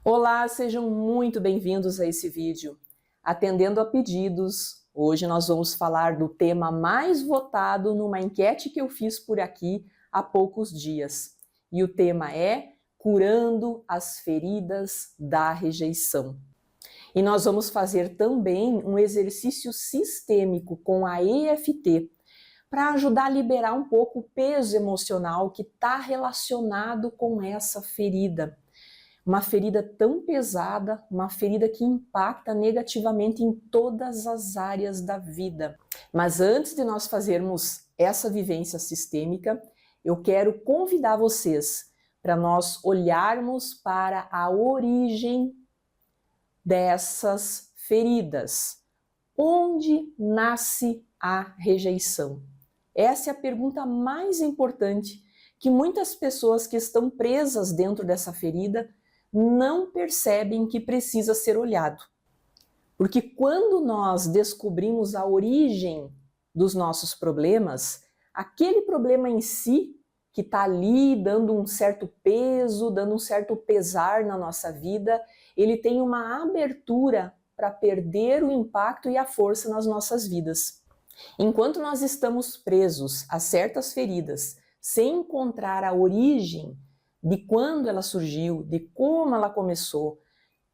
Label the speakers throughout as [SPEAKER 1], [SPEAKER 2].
[SPEAKER 1] Olá, sejam muito bem-vindos a esse vídeo. Atendendo a pedidos, hoje nós vamos falar do tema mais votado numa enquete que eu fiz por aqui há poucos dias. E o tema é Curando as Feridas da Rejeição. E nós vamos fazer também um exercício sistêmico com a EFT, para ajudar a liberar um pouco o peso emocional que está relacionado com essa ferida. Uma ferida tão pesada, uma ferida que impacta negativamente em todas as áreas da vida. Mas antes de nós fazermos essa vivência sistêmica, eu quero convidar vocês para nós olharmos para a origem dessas feridas. Onde nasce a rejeição? Essa é a pergunta mais importante que muitas pessoas que estão presas dentro dessa ferida não percebem que precisa ser olhado. Porque quando nós descobrimos a origem dos nossos problemas, aquele problema em si, que está ali dando um certo peso, dando um certo pesar na nossa vida, ele tem uma abertura para perder o impacto e a força nas nossas vidas. Enquanto nós estamos presos a certas feridas, sem encontrar a origem de quando ela surgiu, de como ela começou,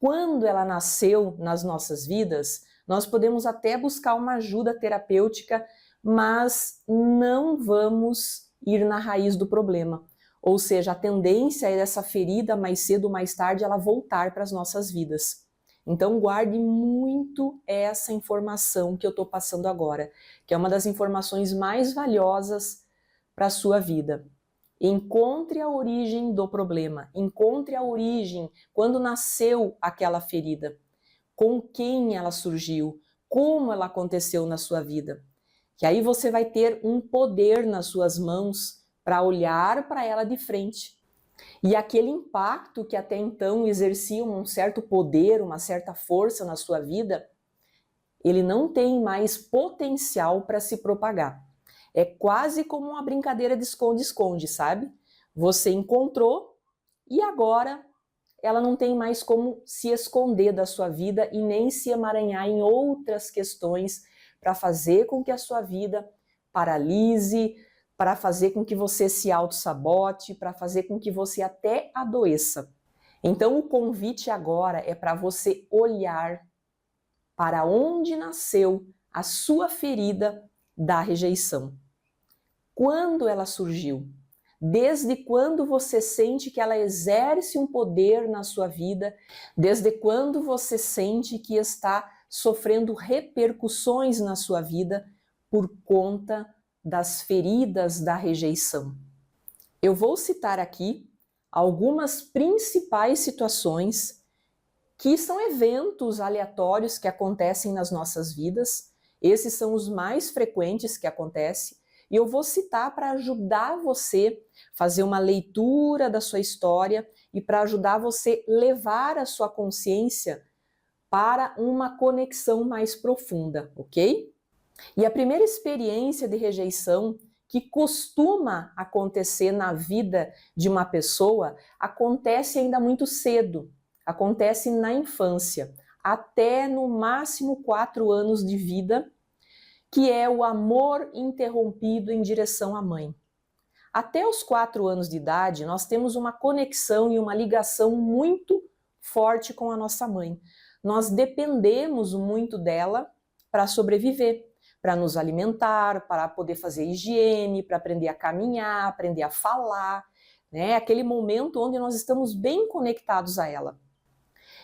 [SPEAKER 1] quando ela nasceu nas nossas vidas, nós podemos até buscar uma ajuda terapêutica, mas não vamos ir na raiz do problema. Ou seja, a tendência é dessa ferida, mais cedo ou mais tarde, ela voltar para as nossas vidas. Então guarde muito essa informação que eu estou passando agora, que é uma das informações mais valiosas para a sua vida. Encontre a origem do problema, encontre a origem, quando nasceu aquela ferida, com quem ela surgiu, como ela aconteceu na sua vida. Que aí você vai ter um poder nas suas mãos para olhar para ela de frente. E aquele impacto que até então exercia um certo poder, uma certa força na sua vida, ele não tem mais potencial para se propagar. É quase como uma brincadeira de esconde-esconde, sabe? Você encontrou e agora ela não tem mais como se esconder da sua vida e nem se emaranhar em outras questões para fazer com que a sua vida paralise, para fazer com que você se auto-sabote, para fazer com que você até adoeça. Então o convite agora é para você olhar para onde nasceu a sua ferida da rejeição. Quando ela surgiu? Desde quando você sente que ela exerce um poder na sua vida? Desde quando você sente que está sofrendo repercussões na sua vida por conta das feridas da rejeição? Eu vou citar aqui algumas principais situações que são eventos aleatórios que acontecem nas nossas vidas. Esses são os mais frequentes que acontecem. E eu vou citar para ajudar você a fazer uma leitura da sua história e para ajudar você a levar a sua consciência para uma conexão mais profunda, ok? E a primeira experiência de rejeição que costuma acontecer na vida de uma pessoa acontece ainda muito cedo, acontece na infância, até no máximo 4 anos de vida, que é o amor interrompido em direção à mãe. Até os 4 anos de idade, nós temos uma conexão e uma ligação muito forte com a nossa mãe. Nós dependemos muito dela para sobreviver, para nos alimentar, para poder fazer higiene, para aprender a caminhar, aprender a falar, né? Aquele momento onde nós estamos bem conectados a ela.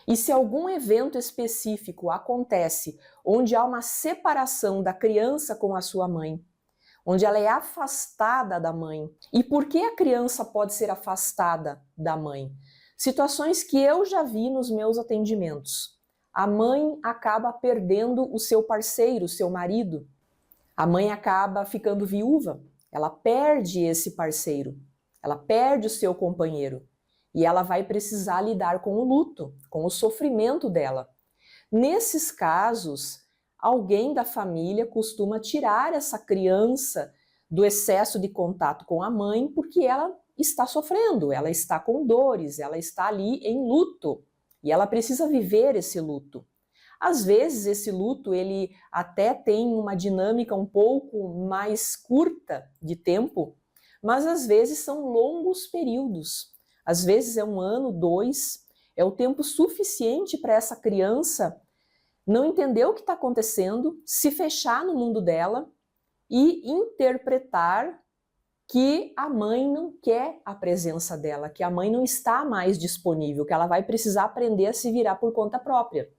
[SPEAKER 1] E se algum evento específico acontece onde há uma separação da criança com a sua mãe, onde ela é afastada da mãe, e por que a criança pode ser afastada da mãe? Situações que eu já vi nos meus atendimentos. A mãe acaba perdendo o seu parceiro, o seu marido. A mãe acaba ficando viúva, ela perde esse parceiro, ela perde o seu companheiro. E ela vai precisar lidar com o luto, com o sofrimento dela. Nesses casos, alguém da família costuma tirar essa criança do excesso de contato com a mãe, porque ela está sofrendo, ela está com dores, ela está ali em luto. e ela precisa viver esse luto. Às vezes esse luto ele até tem uma dinâmica um pouco mais curta de tempo, mas às vezes são longos períodos. Às vezes é 1 ano, 2, é o tempo suficiente para essa criança não entender o que está acontecendo, se fechar no mundo dela e interpretar que a mãe não quer a presença dela, que a mãe não está mais disponível, que ela vai precisar aprender a se virar por conta própria.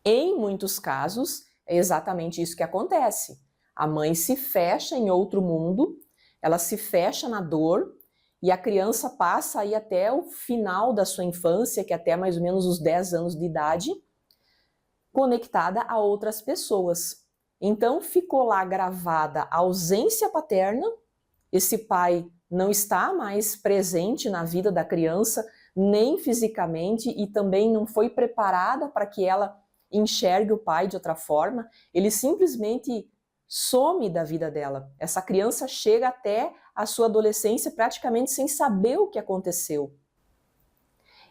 [SPEAKER 1] Em muitos casos, é exatamente isso que acontece. A mãe se fecha em outro mundo, ela se fecha na dor, e a criança passa aí até o final da sua infância, que é até mais ou menos os 10 anos de idade, conectada a outras pessoas. Então ficou lá gravada a ausência paterna, esse pai não está mais presente na vida da criança, nem fisicamente, e também não foi preparada para que ela enxergue o pai de outra forma, ele simplesmente some da vida dela. Essa criança chega até a sua adolescência praticamente sem saber o que aconteceu.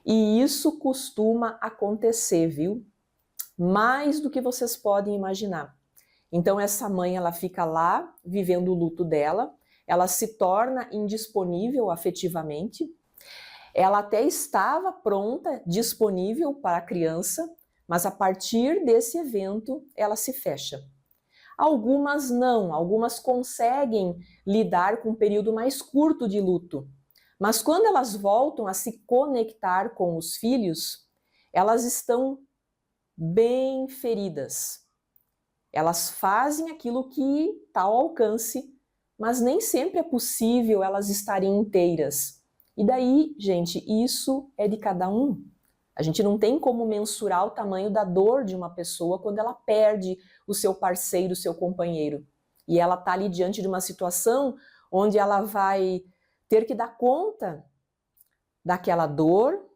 [SPEAKER 1] E isso costuma acontecer, viu? Mais do que vocês podem imaginar. Então essa mãe, ela fica lá vivendo o luto dela, ela se torna indisponível afetivamente, ela até estava pronta, disponível para a criança, mas a partir desse evento ela se fecha. Algumas não, algumas conseguem lidar com um período mais curto de luto, mas quando elas voltam a se conectar com os filhos, elas estão bem feridas. Elas fazem aquilo que está ao alcance, mas nem sempre é possível elas estarem inteiras. E daí, gente, isso é de cada um. A gente não tem como mensurar o tamanho da dor de uma pessoa quando ela perde o seu parceiro, o seu companheiro. E ela está ali diante de uma situação onde ela vai ter que dar conta daquela dor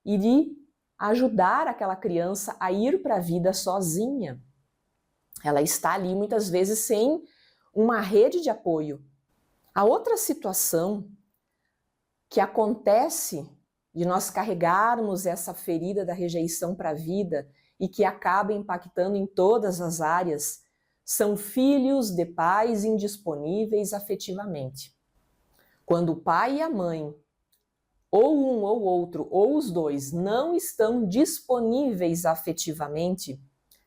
[SPEAKER 1] e de ajudar aquela criança a ir para a vida sozinha. Ela está ali muitas vezes sem uma rede de apoio. A outra situação que acontece de nós carregarmos essa ferida da rejeição para a vida e que acaba impactando em todas as áreas, são filhos de pais indisponíveis afetivamente. Quando o pai e a mãe, ou um ou outro, ou os dois, não estão disponíveis afetivamente,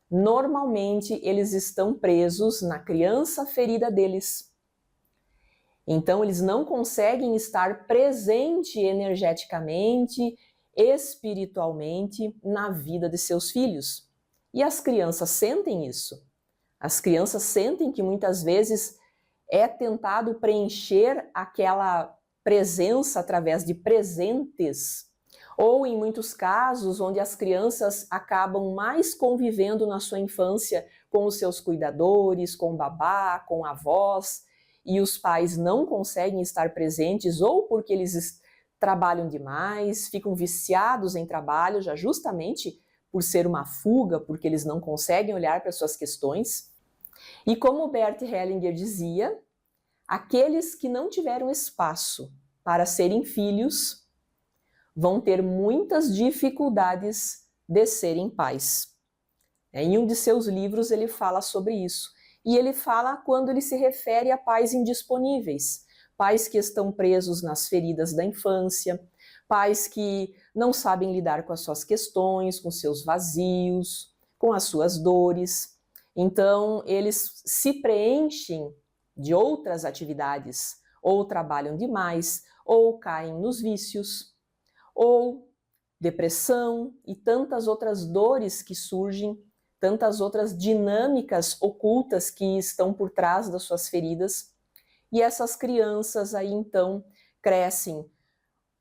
[SPEAKER 1] normalmente eles estão presos na criança ferida deles. Então eles não conseguem estar presente energeticamente, espiritualmente na vida de seus filhos. E as crianças sentem isso. As crianças sentem que muitas vezes é tentado preencher aquela presença através de presentes, ou em muitos casos onde as crianças acabam mais convivendo na sua infância com os seus cuidadores, com o babá, com avós, e os pais não conseguem estar presentes ou porque eles trabalham demais, ficam viciados em trabalho, já justamente por ser uma fuga, porque eles não conseguem olhar para suas questões. E como Bert Hellinger dizia, aqueles que não tiveram espaço para serem filhos vão ter muitas dificuldades de serem pais. Em um de seus livros ele fala sobre isso. E ele fala quando ele se refere a pais indisponíveis, pais que estão presos nas feridas da infância, pais que não sabem lidar com as suas questões, com seus vazios, com as suas dores. Então, eles se preenchem de outras atividades, ou trabalham demais, ou caem nos vícios, ou depressão e tantas outras dores que surgem, tantas outras dinâmicas ocultas que estão por trás das suas feridas. E essas crianças aí então crescem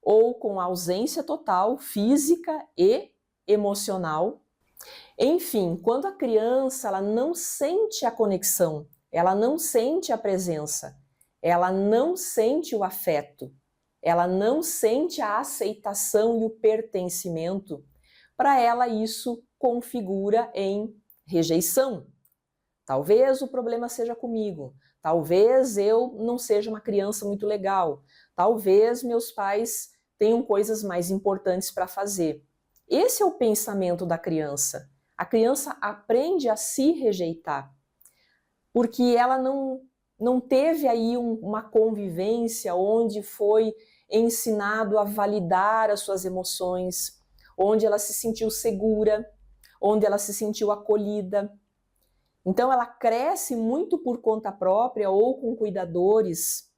[SPEAKER 1] ou com ausência total física e emocional. Enfim, quando a criança ela não sente a conexão, ela não sente a presença, ela não sente o afeto, ela não sente a aceitação e o pertencimento, para ela isso configura em rejeição. Talvez o problema seja comigo, talvez eu não seja uma criança muito legal, talvez meus pais tenham coisas mais importantes para fazer. Esse é o pensamento da criança. A criança aprende a se rejeitar, porque ela não teve aí uma convivência onde foi ensinado a validar as suas emoções, onde ela se sentiu segura, onde ela se sentiu acolhida. Então ela cresce muito por conta própria ou com cuidadores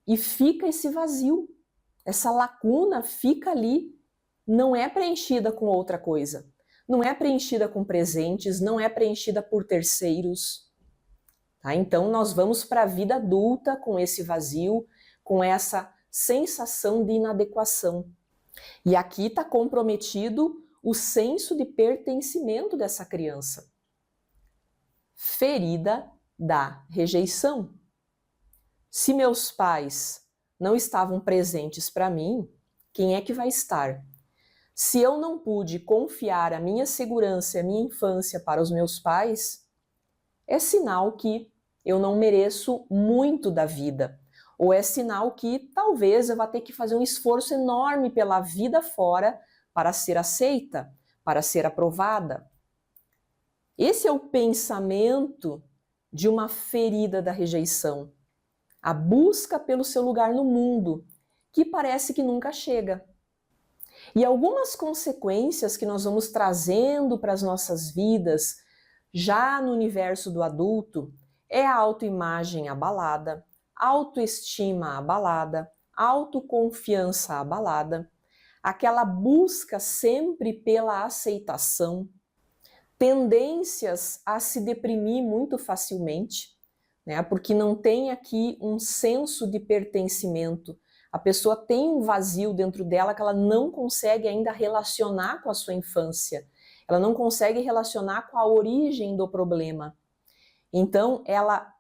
[SPEAKER 1] e fica esse vazio, essa lacuna fica ali, não é preenchida com outra coisa, não é preenchida com presentes, não é preenchida por terceiros. Tá? Então nós vamos para a vida adulta com esse vazio, com essa sensação de inadequação. E aqui está comprometido o senso de pertencimento dessa criança. Ferida da rejeição. Se meus pais não estavam presentes para mim, quem é que vai estar? Se eu não pude confiar a minha segurança e a minha infância para os meus pais, é sinal que eu não mereço muito da vida. Ou é sinal que talvez eu vá ter que fazer um esforço enorme pela vida fora para ser aceita, para ser aprovada. Esse é o pensamento de uma ferida da rejeição. A busca pelo seu lugar no mundo, que parece que nunca chega. E algumas consequências que nós vamos trazendo para as nossas vidas, já no universo do adulto, é a autoimagem abalada, autoestima abalada, autoconfiança abalada, aquela busca sempre pela aceitação, tendências a se deprimir muito facilmente, né? Porque não tem aqui um senso de pertencimento. A pessoa tem um vazio dentro dela que ela não consegue ainda relacionar com a sua infância. Ela não consegue relacionar com a origem do problema. Então, ela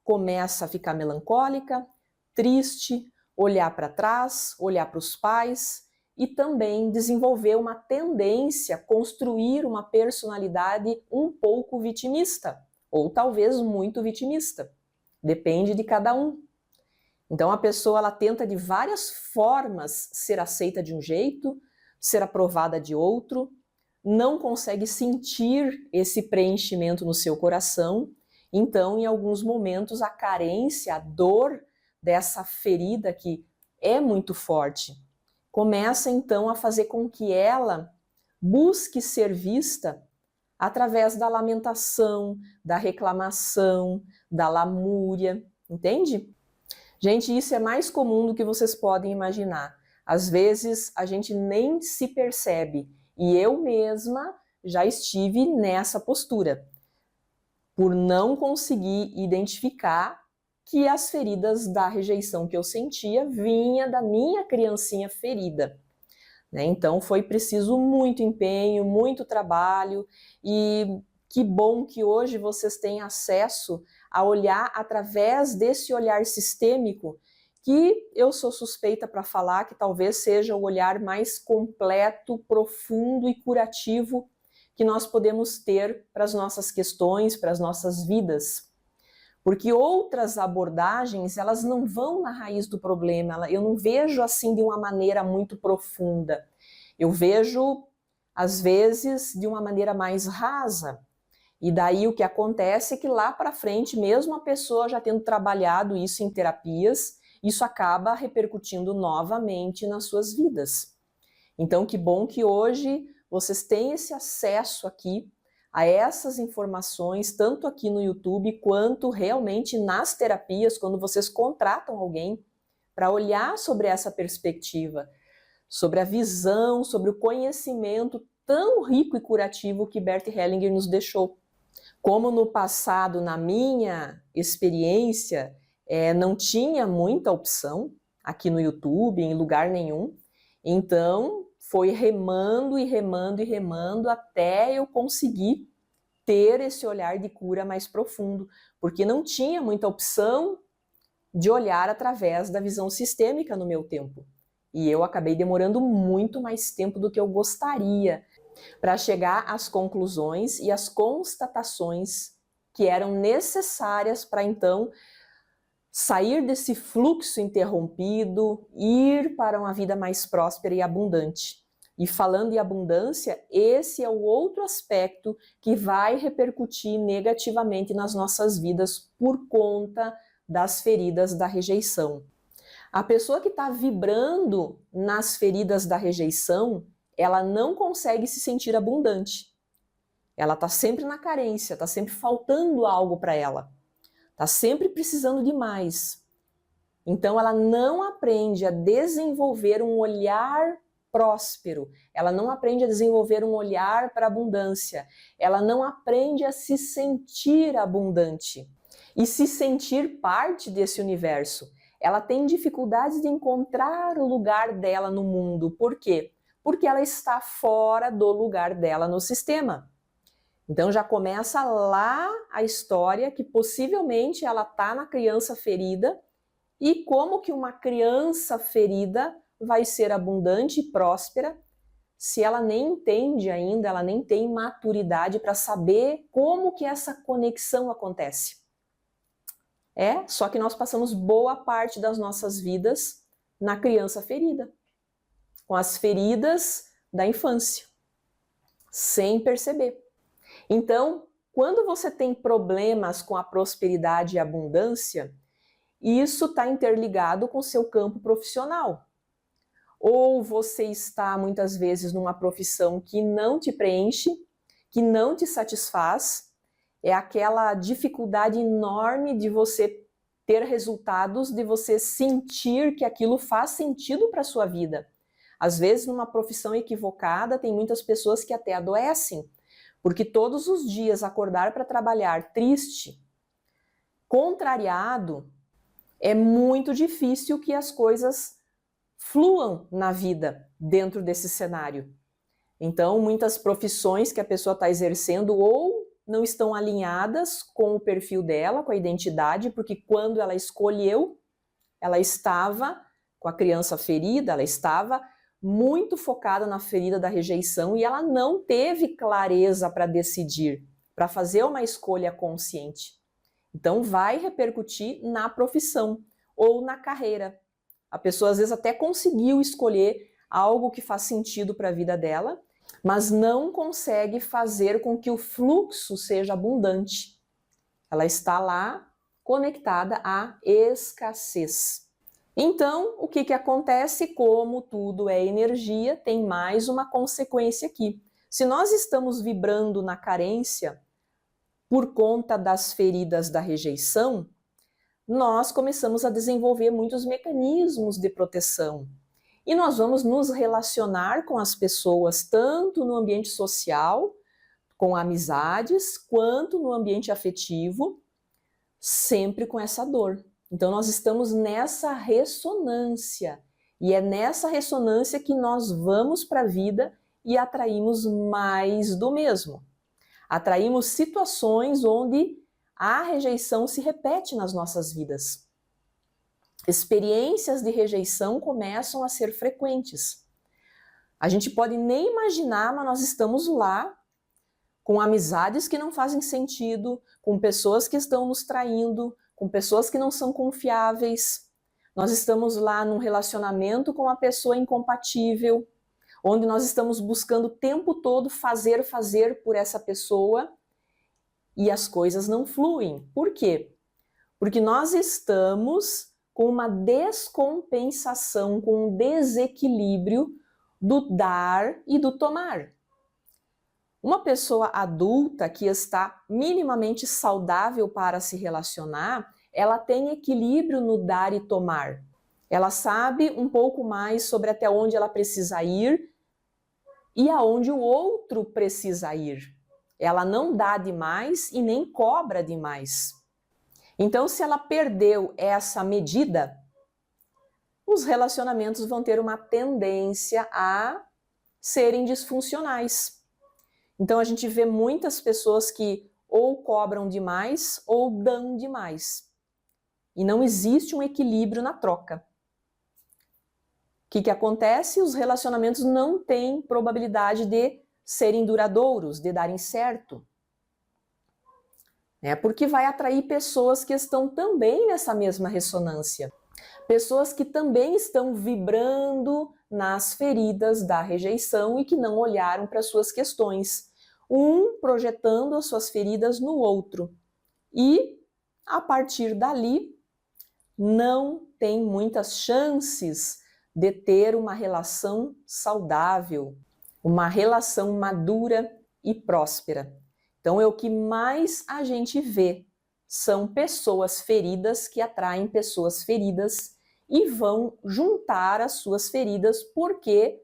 [SPEAKER 1] começa a ficar melancólica, triste, olhar para trás, olhar para os pais e também desenvolver uma tendência a construir uma personalidade um pouco vitimista, ou talvez muito vitimista. Depende de cada um. Então a pessoa ela tenta de várias formas ser aceita de um jeito, ser aprovada de outro, não consegue sentir esse preenchimento no seu coração. Então, em alguns momentos, a carência, a dor dessa ferida que é muito forte, começa então a fazer com que ela busque ser vista através da lamentação, da reclamação, da lamúria, entende? Gente, isso é mais comum do que vocês podem imaginar. Às vezes a gente nem se percebe e eu mesma já estive nessa postura, por não conseguir identificar que as feridas da rejeição que eu sentia vinha da minha criancinha ferida. Né? Então foi preciso muito empenho, muito trabalho e que bom que hoje vocês têm acesso a olhar através desse olhar sistêmico que eu sou suspeita para falar que talvez seja o olhar mais completo, profundo e curativo que nós podemos ter para as nossas questões, para as nossas vidas. Porque outras abordagens, elas não vão na raiz do problema, eu não vejo assim de uma maneira muito profunda. Eu vejo, às vezes, de uma maneira mais rasa. E daí o que acontece é que lá para frente, mesmo a pessoa já tendo trabalhado isso em terapias, isso acaba repercutindo novamente nas suas vidas. Então, que bom que hoje vocês têm esse acesso aqui a essas informações, tanto aqui no YouTube, quanto realmente nas terapias, quando vocês contratam alguém para olhar sobre essa perspectiva, sobre a visão, sobre o conhecimento tão rico e curativo que Bert Hellinger nos deixou. Como no passado, na minha experiência, não tinha muita opção aqui no YouTube, em lugar nenhum, então foi remando e remando e remando até eu conseguir ter esse olhar de cura mais profundo, porque não tinha muita opção de olhar através da visão sistêmica no meu tempo. E eu acabei demorando muito mais tempo do que eu gostaria para chegar às conclusões e às constatações que eram necessárias para então sair desse fluxo interrompido, ir para uma vida mais próspera e abundante. E falando em abundância, esse é o outro aspecto que vai repercutir negativamente nas nossas vidas por conta das feridas da rejeição. A pessoa que está vibrando nas feridas da rejeição, ela não consegue se sentir abundante. Ela está sempre na carência, está sempre faltando algo para ela. Está sempre precisando de mais. Então ela não aprende a desenvolver um olhar próspero, ela não aprende a desenvolver um olhar para a abundância, ela não aprende a se sentir abundante e se sentir parte desse universo. Ela tem dificuldades de encontrar o lugar dela no mundo. Por quê? Porque ela está fora do lugar dela no sistema. Então já começa lá a história que possivelmente ela está na criança ferida. E como que uma criança ferida vai ser abundante e próspera se ela nem entende ainda, ela nem tem maturidade para saber como que essa conexão acontece? Só que nós passamos boa parte das nossas vidas na criança ferida, com as feridas da infância, sem perceber. Então, quando você tem problemas com a prosperidade e a abundância, isso está interligado com o seu campo profissional. Ou você está muitas vezes numa profissão que não te preenche, que não te satisfaz, é aquela dificuldade enorme de você ter resultados, de você sentir que aquilo faz sentido para a sua vida. Às vezes, numa profissão equivocada, tem muitas pessoas que até adoecem, porque todos os dias acordar para trabalhar triste, contrariado, é muito difícil que as coisas fluam na vida dentro desse cenário. Então, muitas profissões que a pessoa está exercendo ou não estão alinhadas com o perfil dela, com a identidade, porque quando ela escolheu, ela estava com a criança ferida, ela estava muito focada na ferida da rejeição e ela não teve clareza para decidir, para fazer uma escolha consciente. Então vai repercutir na profissão ou na carreira. A pessoa às vezes até conseguiu escolher algo que faz sentido para a vida dela, mas não consegue fazer com que o fluxo seja abundante. Ela está lá conectada à escassez. Então, o que acontece? Como tudo é energia, tem mais uma consequência aqui. Se nós estamos vibrando na carência por conta das feridas da rejeição, nós começamos a desenvolver muitos mecanismos de proteção. E nós vamos nos relacionar com as pessoas, tanto no ambiente social, com amizades, quanto no ambiente afetivo, sempre com essa dor. Então nós estamos nessa ressonância, e é nessa ressonância que nós vamos para a vida e atraímos mais do mesmo. Atraímos situações onde a rejeição se repete nas nossas vidas. Experiências de rejeição começam a ser frequentes. A gente pode nem imaginar, mas nós estamos lá com amizades que não fazem sentido, com pessoas que estão nos traindo, com pessoas que não são confiáveis. Nós estamos lá num relacionamento com uma pessoa incompatível, onde nós estamos buscando o tempo todo fazer por essa pessoa e as coisas não fluem. Por quê? Porque nós estamos com uma descompensação, com um desequilíbrio do dar e do tomar. Uma pessoa adulta que está minimamente saudável para se relacionar, ela tem equilíbrio no dar e tomar. Ela sabe um pouco mais sobre até onde ela precisa ir e aonde o outro precisa ir. Ela não dá demais e nem cobra demais. Então, se ela perdeu essa medida, os relacionamentos vão ter uma tendência a serem disfuncionais. Então a gente vê muitas pessoas que ou cobram demais ou dão demais. E não existe um equilíbrio na troca. O que acontece? Os relacionamentos não têm probabilidade de serem duradouros, de darem certo. Porque vai atrair pessoas que estão também nessa mesma ressonância. Pessoas que também estão vibrando nas feridas da rejeição e que não olharam para suas questões, um projetando as suas feridas no outro. E, a partir dali, não tem muitas chances de ter uma relação saudável, uma relação madura e próspera. Então, é o que mais a gente vê. São pessoas feridas que atraem pessoas feridas e vão juntar as suas feridas porque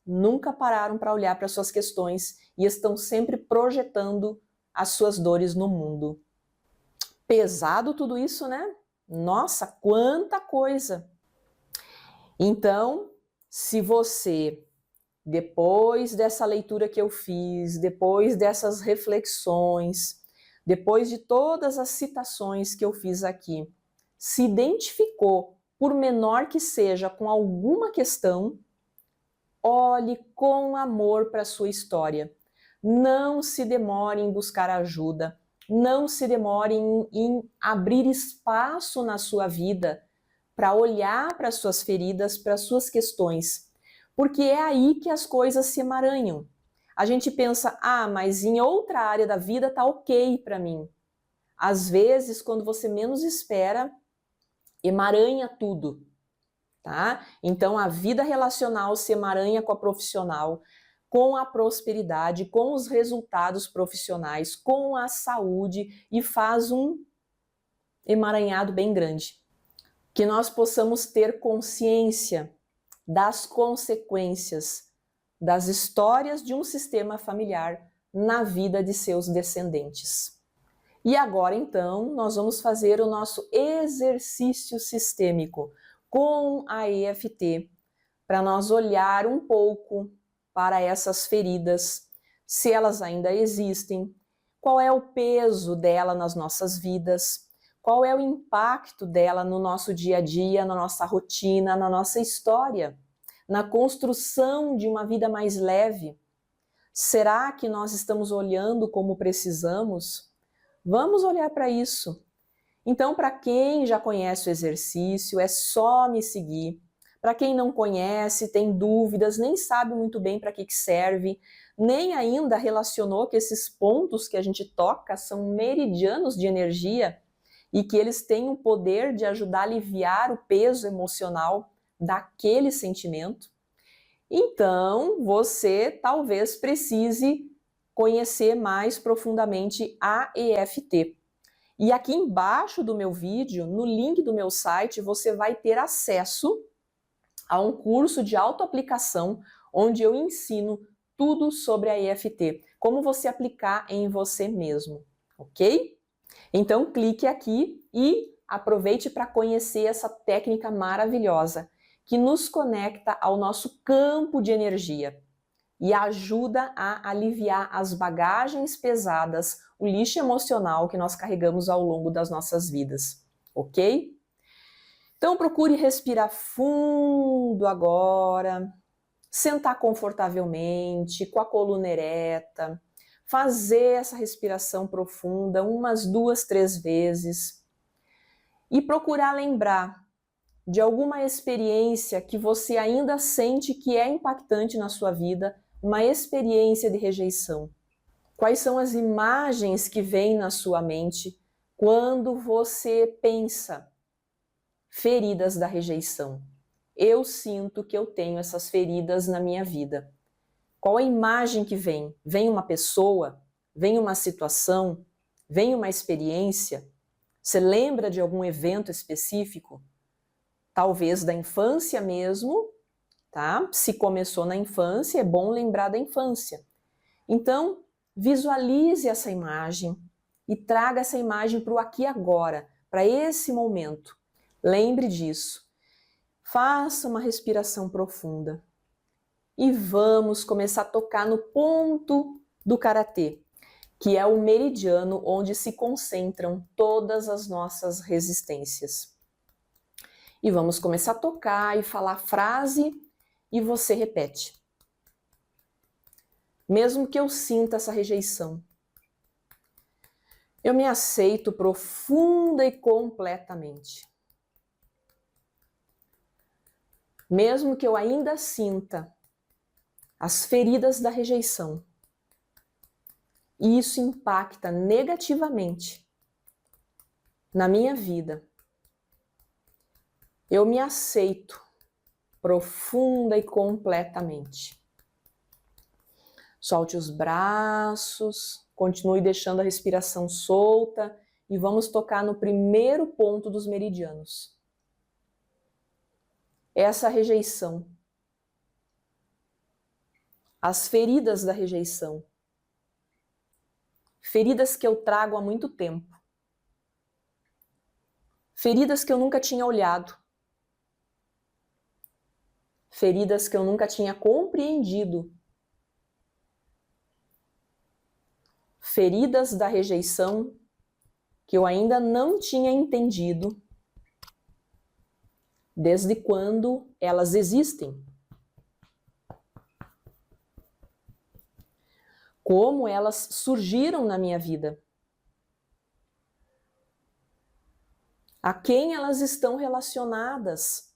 [SPEAKER 1] nunca pararam para olhar para suas questões e estão sempre projetando as suas dores no mundo. Pesado tudo isso, né? Nossa, quanta coisa! Então, se você, depois dessa leitura que eu fiz, depois dessas reflexões, depois de todas as citações que eu fiz aqui, se identificou, por menor que seja, com alguma questão, olhe com amor para a sua história. Não se demore em buscar ajuda, não se demore em abrir espaço na sua vida para olhar para as suas feridas, para as suas questões, porque é aí que as coisas se emaranham. A gente pensa, mas em outra área da vida tá ok para mim. Às vezes, quando você menos espera, emaranha tudo, tá? Então, a vida relacional se emaranha com a profissional, com a prosperidade, com os resultados profissionais, com a saúde e faz um emaranhado bem grande. Que nós possamos ter consciência das consequências das histórias de um sistema familiar na vida de seus descendentes. E agora, então, nós vamos fazer o nosso exercício sistêmico com a EFT, para nós olhar um pouco para essas feridas, se elas ainda existem, qual é o peso dela nas nossas vidas, qual é o impacto dela no nosso dia a dia, na nossa rotina, na nossa história, na construção de uma vida mais leve. Será que nós estamos olhando como precisamos? Vamos olhar para isso. Então, para quem já conhece o exercício, é só me seguir. Para quem não conhece, tem dúvidas, nem sabe muito bem para que serve, nem ainda relacionou que esses pontos que a gente toca são meridianos de energia e que eles têm o poder de ajudar a aliviar o peso emocional daquele sentimento, então você talvez precise conhecer mais profundamente a EFT. E aqui embaixo do meu vídeo, no link do meu site, você vai ter acesso a um curso de autoaplicação onde eu ensino tudo sobre a EFT, como você aplicar em você mesmo, ok? Então clique aqui e aproveite para conhecer essa técnica maravilhosa que nos conecta ao nosso campo de energia e ajuda a aliviar as bagagens pesadas, o lixo emocional que nós carregamos ao longo das nossas vidas, ok? Então procure respirar fundo agora, sentar confortavelmente, com a coluna ereta, fazer essa respiração profunda umas 2, 3 vezes e procurar lembrar de alguma experiência que você ainda sente que é impactante na sua vida, uma experiência de rejeição. Quais são as imagens que vêm na sua mente quando você pensa feridas da rejeição? Eu sinto que eu tenho essas feridas na minha vida. Qual a imagem que vem? Vem uma pessoa? Vem uma situação? Vem uma experiência? Você lembra de algum evento específico? Talvez da infância mesmo, tá? Se começou na infância, é bom lembrar da infância. Então, visualize essa imagem e traga essa imagem para o aqui e agora, para esse momento. Lembre disso. Faça uma respiração profunda. E vamos começar a tocar no ponto do karatê, que é o meridiano onde se concentram todas as nossas resistências. E vamos começar a tocar e falar a frase e você repete. Mesmo que eu sinta essa rejeição, eu me aceito profunda e completamente. mesmo que eu ainda sinta as feridas da rejeição, e isso impacta negativamente na minha vida, eu me aceito profunda e completamente. Solte os braços, continue deixando a respiração solta e vamos tocar no primeiro ponto dos meridianos. Essa rejeição, as feridas da rejeição, feridas que eu trago há muito tempo, feridas que eu nunca tinha olhado, feridas que eu nunca tinha compreendido, feridas da rejeição que eu ainda não tinha entendido desde quando elas existem. Como elas surgiram na minha vida. A quem elas estão relacionadas.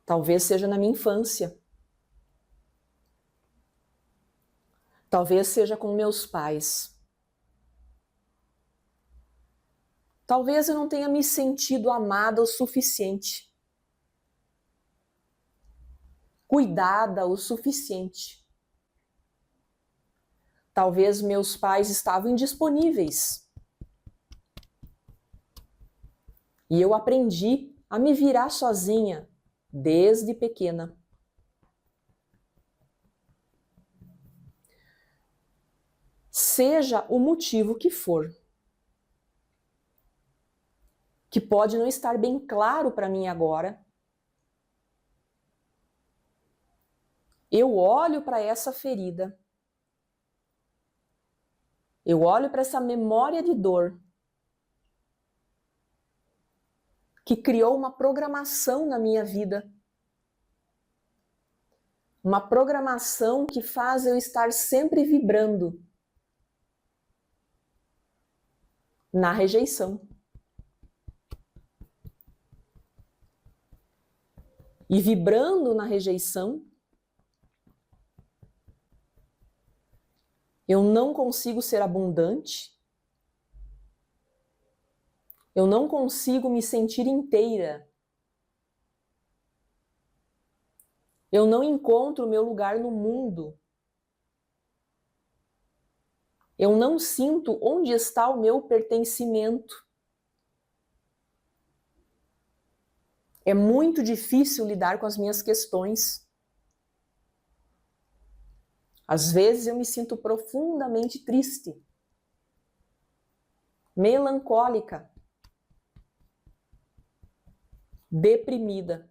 [SPEAKER 1] Talvez seja na minha infância. Talvez seja com meus pais. Talvez eu não tenha me sentido amada o suficiente. Cuidada o suficiente. Talvez meus pais estavam indisponíveis. E eu aprendi a me virar sozinha desde pequena. Seja o motivo que for, que pode não estar bem claro para mim agora, eu olho para essa ferida, eu olho para essa memória de dor que criou uma programação na minha vida, uma programação que faz eu estar sempre vibrando na rejeição. E vibrando na rejeição, eu não consigo ser abundante, eu não consigo me sentir inteira, eu não encontro o meu lugar no mundo, eu não sinto onde está o meu pertencimento. É muito difícil lidar com as minhas questões. Às vezes eu me sinto profundamente triste, melancólica, deprimida.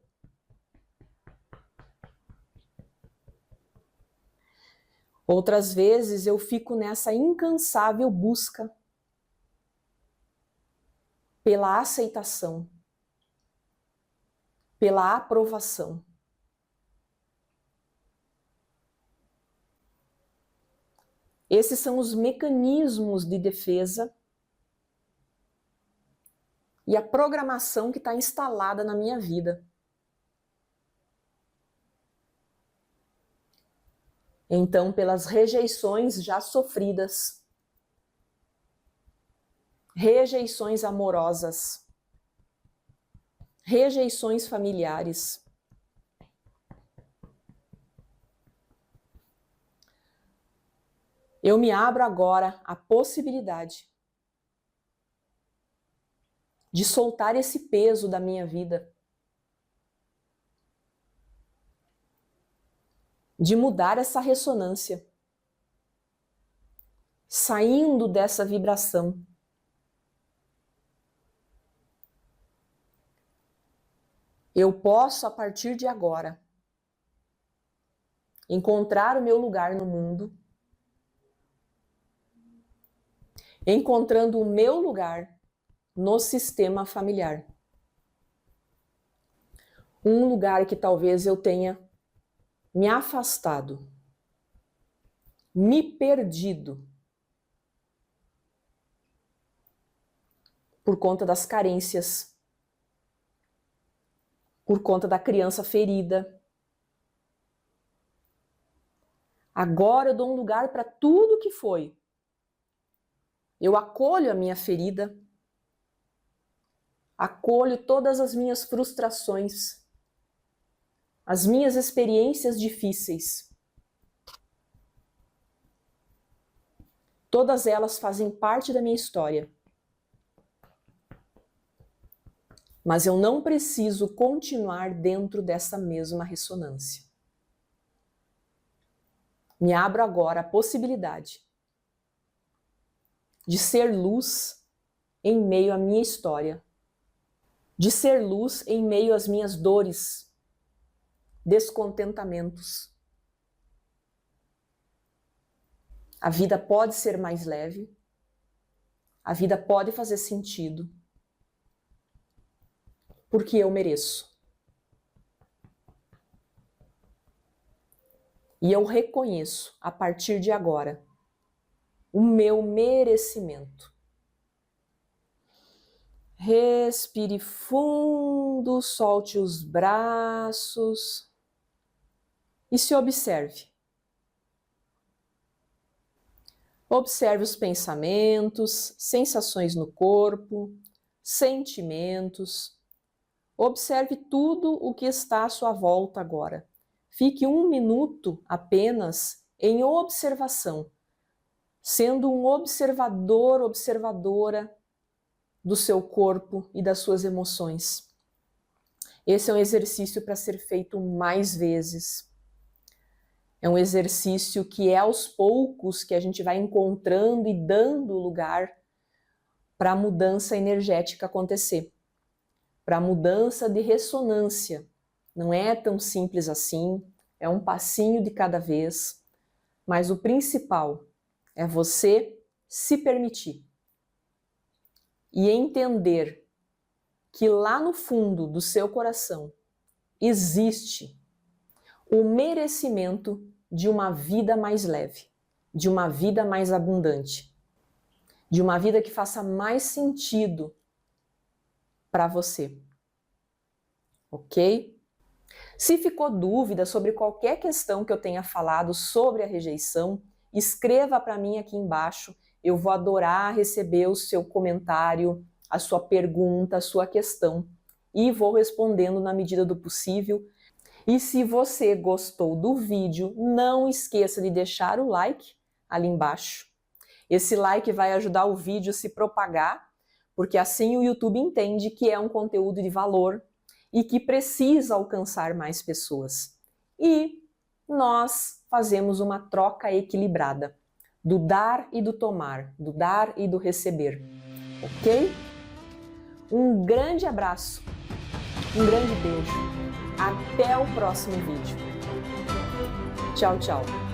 [SPEAKER 1] Outras vezes eu fico nessa incansável busca pela aceitação, pela aprovação. Esses são os mecanismos de defesa e a programação que está instalada na minha vida. Então, pelas rejeições já sofridas, rejeições amorosas, rejeições familiares, eu me abro agora à possibilidade de soltar esse peso da minha vida, de mudar essa ressonância, saindo dessa vibração. Eu posso, a partir de agora, encontrar o meu lugar no mundo, encontrando o meu lugar no sistema familiar. Um lugar que talvez eu tenha me afastado, me perdido, por conta das carências, por conta da criança ferida. Agora eu dou um lugar para tudo que foi. Eu acolho a minha ferida, acolho todas as minhas frustrações, as minhas experiências difíceis. Todas elas fazem parte da minha história. Mas eu não preciso continuar dentro dessa mesma ressonância. Me abro agora a possibilidade de ser luz em meio à minha história, de ser luz em meio às minhas dores, descontentamentos. A vida pode ser mais leve, a vida pode fazer sentido, porque eu mereço. E eu reconheço, a partir de agora, o meu merecimento. Respire fundo, solte os braços e se observe. Observe os pensamentos, sensações no corpo, sentimentos. Observe tudo o que está à sua volta agora. Fique 1 minuto apenas em observação, sendo um observador, observadora do seu corpo e das suas emoções. Esse é um exercício para ser feito mais vezes. É um exercício que é aos poucos que a gente vai encontrando e dando lugar para a mudança energética acontecer, para a mudança de ressonância. Não é tão simples assim, é um passinho de cada vez, mas o principal é você se permitir e entender que lá no fundo do seu coração existe o merecimento de uma vida mais leve, de uma vida mais abundante, de uma vida que faça mais sentido para você. Ok? Se ficou dúvida sobre qualquer questão que eu tenha falado sobre a rejeição, escreva para mim aqui embaixo. Eu vou adorar receber o seu comentário, a sua pergunta, a sua questão e vou respondendo na medida do possível. E se você gostou do vídeo, não esqueça de deixar o like ali embaixo. Esse like vai ajudar o vídeo a se propagar, porque assim o YouTube entende que é um conteúdo de valor e que precisa alcançar mais pessoas. E nós fazemos uma troca equilibrada do dar e do tomar, do dar e do receber, ok? Um grande abraço, um grande beijo. Até o próximo vídeo. Tchau, tchau.